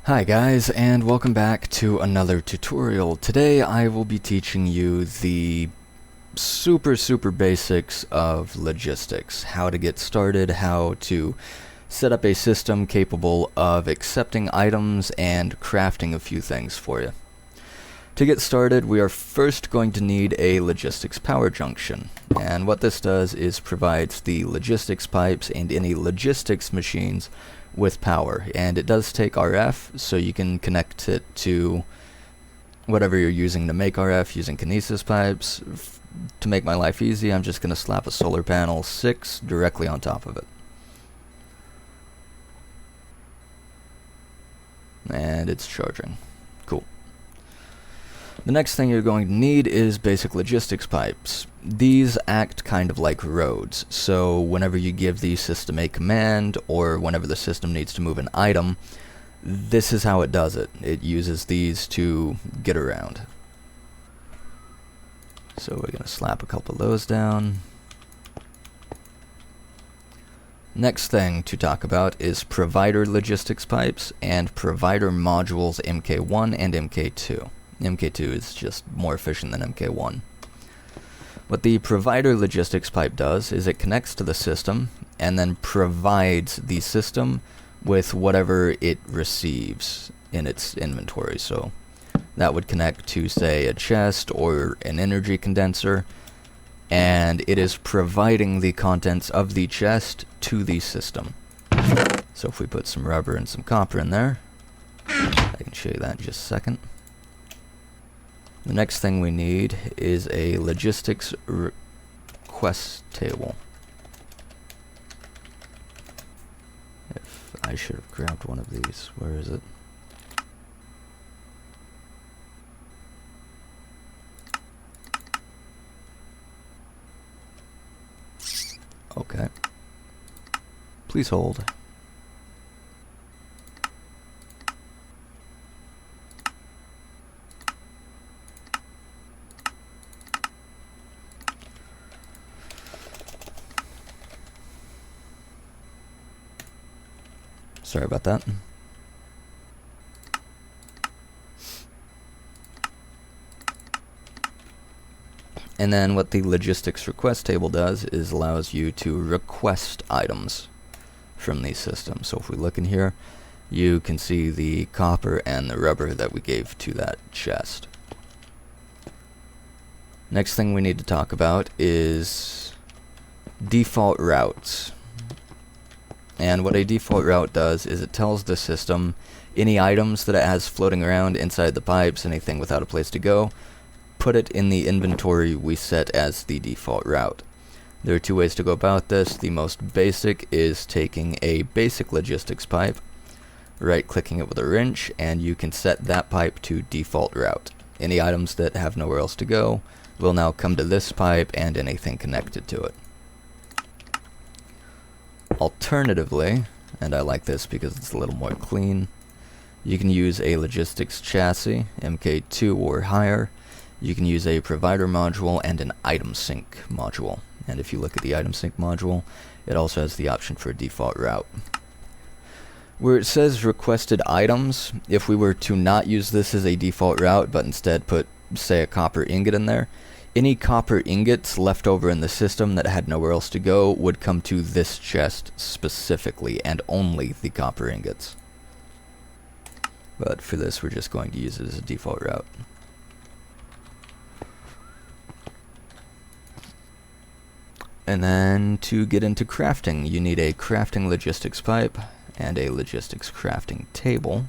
Hi guys, and welcome back to another tutorial. Today I will be teaching you the super basics of logistics. How to get started, how to set up a system capable of accepting items and crafting a few things for you. To get started, we are first going to need a logistics power junction. And what this does is provides the logistics pipes and any logistics machines with power, and it does take RF, so you can connect it to whatever you're using to make RF using kinesis pipes. To make my life easy, I'm just going to slap a solar panel 6 directly on top of it. And it's charging. Cool. The next thing you're going to need is basic logistics pipes. These act kind of like roads, so whenever you give the system a command, or whenever the system needs to move an item, this is how it does it. It uses these to get around. So we're going to slap a couple of those down. Next thing to talk about is provider logistics pipes and provider modules MK1 and MK2. MK2 is just more efficient than MK1. What the provider logistics pipe does is it connects to the system and then provides the system with whatever it receives in its inventory. So that would connect to, say, a chest or an energy condenser, and it is providing the contents of the chest to the system. So if we put some rubber and some copper in there, I can show you that in just a second. The next thing we need is a logistics request table. If I should have grabbed one of these. Where is it? Okay. Please hold. Sorry about that. And then what the logistics request table does is allows you to request items from these systems. So if we look in here, you can see the copper and the rubber that we gave to that chest. Next thing we need to talk about is default routes. And what a default route does is it tells the system any items that it has floating around inside the pipes, anything without a place to go, put it in the inventory we set as the default route. There are two ways to go about this. The most basic is taking a basic logistics pipe, right-clicking it with a wrench, and you can set that pipe to default route. Any items that have nowhere else to go will now come to this pipe and anything connected to it. Alternatively, and I like this because it's a little more clean, you can use a logistics chassis, MK2 or higher. You can use a provider module and an item sync module. And if you look at the item sync module, it also has the option for a default route. Where it says requested items, if we were to not use this as a default route, but instead put, say, a copper ingot in there, any copper ingots left over in the system that had nowhere else to go would come to this chest specifically, and only the copper ingots. But for this, we're just going to use it as a default route. And then to get into crafting, you need a crafting logistics pipe and a logistics crafting table.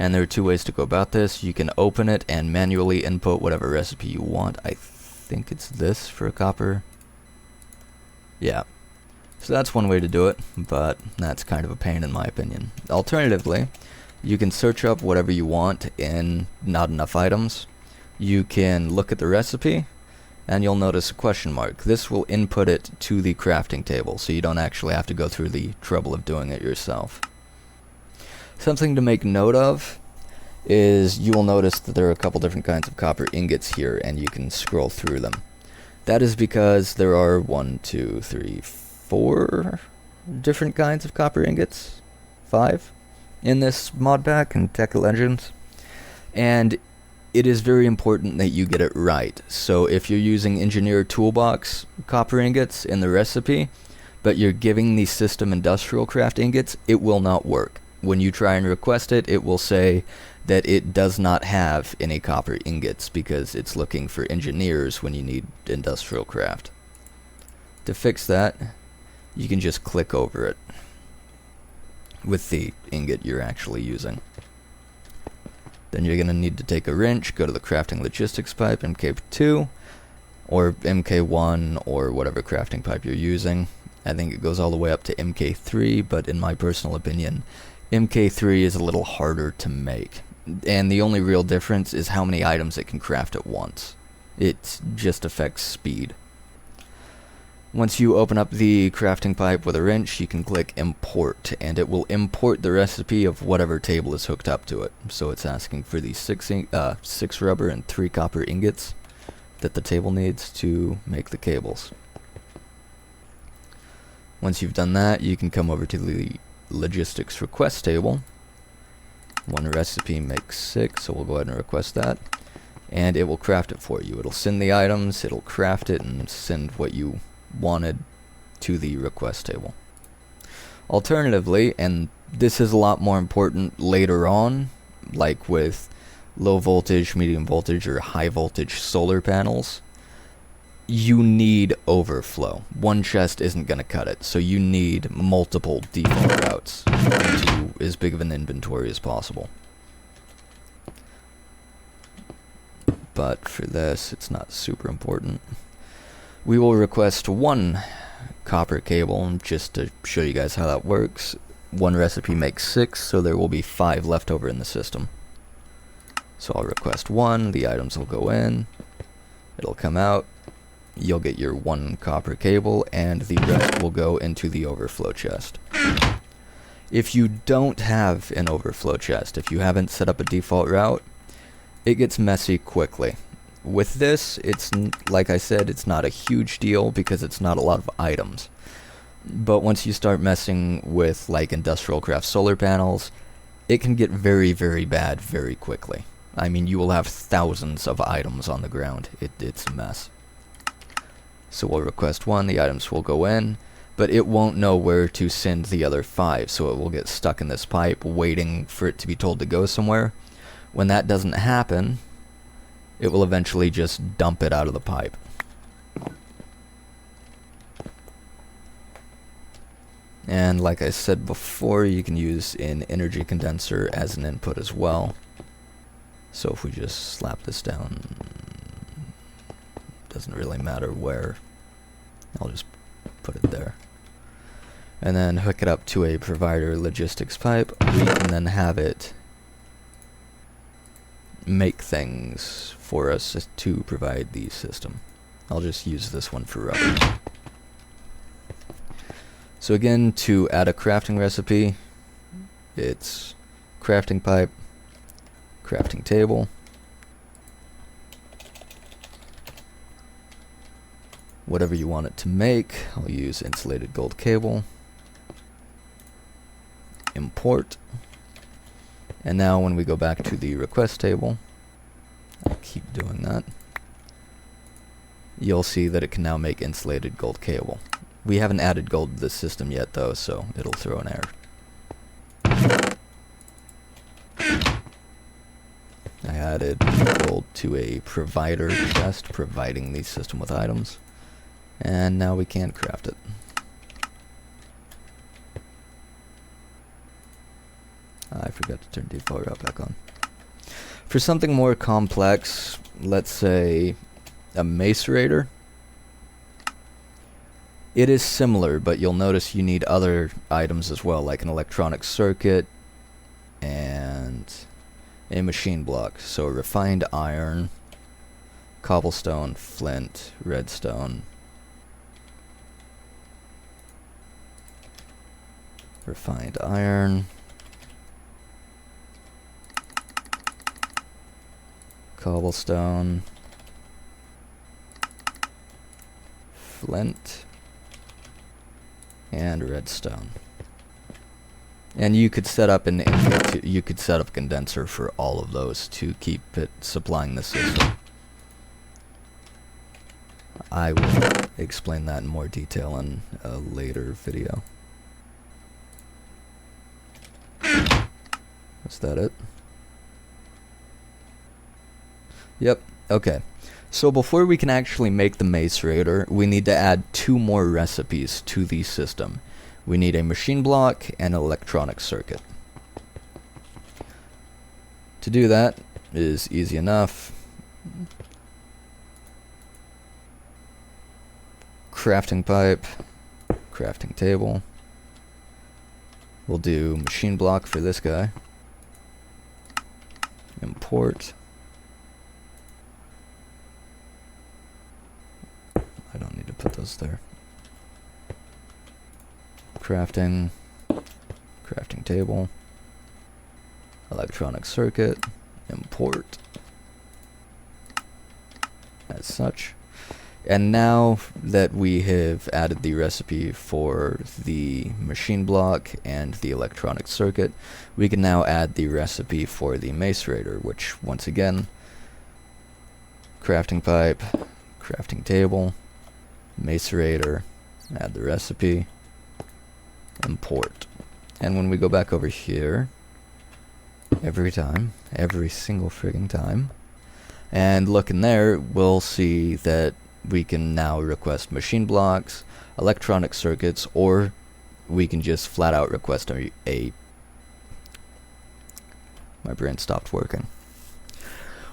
And there are two ways to go about this. You can open it and manually input whatever recipe you want. I think it's this for a copper. Yeah. So that's one way to do it, but that's kind of a pain in my opinion. Alternatively, you can search up whatever you want in not enough items. You can look at the recipe, and you'll notice a question mark. This will input it to the crafting table, so you don't actually have to go through the trouble of doing it yourself. Something to make note of is you will notice that there are a couple different kinds of copper ingots here, and you can scroll through them. That is because there are 4 different kinds of copper ingots. 5 in this mod pack in Tekkit Legends, and it is very important that you get it right. So if you're using Engineer Toolbox copper ingots in the recipe, but you're giving the system industrial craft ingots, it will not work. When you try and request it, it will say that it does not have any copper ingots because it's looking for engineers when you need industrial craft. To fix that, you can just click over it with the ingot you're actually using. Then you're going to need to take a wrench, go to the crafting logistics pipe, MK2, or MK1, or whatever crafting pipe you're using. I think it goes all the way up to MK3, but in my personal opinion, MK3 is a little harder to make. And the only real difference is how many items it can craft at once. It just affects speed. Once you open up the crafting pipe with a wrench, you can click import, and it will import the recipe of whatever table is hooked up to it. So it's asking for the 6 rubber and 3 copper ingots that the table needs to make the cables. Once you've done that, you can come over to the logistics request table. One recipe makes 6, so we'll go ahead and request that. And it will craft it for you. It'll send the items, it'll craft it, and send what you wanted to the request table. Alternatively, and this is a lot more important later on, like with low voltage, medium voltage, or high voltage solar panels, you need overflow. One chest isn't going to cut it, so you need multiple default routes to as big of an inventory as possible. But for this, it's not super important. We will request 1 copper cable, just to show you guys how that works. 1 recipe makes 6, so there will be 5 left over in the system. So I'll request 1, the items will go in, it'll come out, you'll get your 1 copper cable, and the rest will go into the overflow chest. If you don't have an overflow chest, if you haven't set up a default route, it gets messy quickly. With this, it's, like I said, it's not a huge deal because it's not a lot of items. But once you start messing with like industrial craft solar panels, it can get very, very bad very quickly. I mean, you will have thousands of items on the ground. It's a mess. So we'll request 1, the items will go in, but it won't know where to send the other 5, so it will get stuck in this pipe waiting for it to be told to go somewhere. When that doesn't happen, it will eventually just dump it out of the pipe. And like I said before, you can use an energy condenser as an input as well. So if we just slap this down, doesn't really matter where, I'll just put it there. And then hook it up to a provider logistics pipe. We can then have it make things for us to provide the system. I'll just use this one for rubber. So again, to add a crafting recipe, it's crafting pipe, crafting table, whatever you want it to make. I'll use insulated gold cable, import, and now when we go back to the request table, I'll keep doing that, you'll see that it can now make insulated gold cable. We haven't added gold to this system yet though, so it'll throw an error. I added gold to a provider chest, providing the system with items, and now we can craft it. I forgot to turn default route back on. For something more complex, let's say a macerator, it is similar, but you'll notice you need other items as well, like an electronic circuit and a machine block. So refined iron, cobblestone, flint, redstone, refined iron, cobblestone, flint, and redstone. And you could set up you could set up a condenser for all of those to keep it supplying the system. I will explain that in more detail in a later video. Is that it? Yep, okay. So before we can actually make the macerator, we need to add 2 more recipes to the system. We need a machine block and an electronic circuit. To do that is easy enough. Crafting pipe, crafting table. We'll do machine block for this guy. Import. I don't need to put those there. Crafting table, electronic circuit, import, as such. And now that we have added the recipe for the machine block and the electronic circuit, we can now add the recipe for the macerator, which once again, crafting pipe, crafting table, macerator, add the recipe, import. And when we go back over here, every single frigging time, and look in there, we'll see that we can now request machine blocks, electronic circuits, or we can just flat out request my brain stopped working.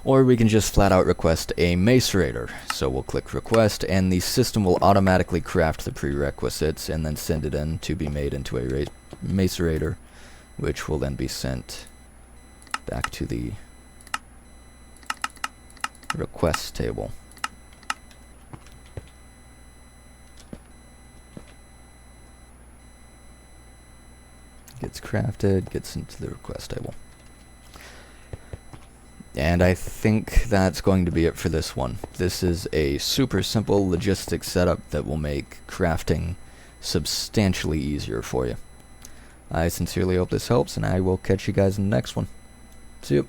Or we can just flat out request a macerator. So we'll click request, and the system will automatically craft the prerequisites and then send it in to be made into a macerator, which will then be sent back to the request table. Gets crafted, gets into the request table. And I think that's going to be it for this one. This is a super simple logistics setup that will make crafting substantially easier for you. I sincerely hope this helps, and I will catch you guys in the next one. See you.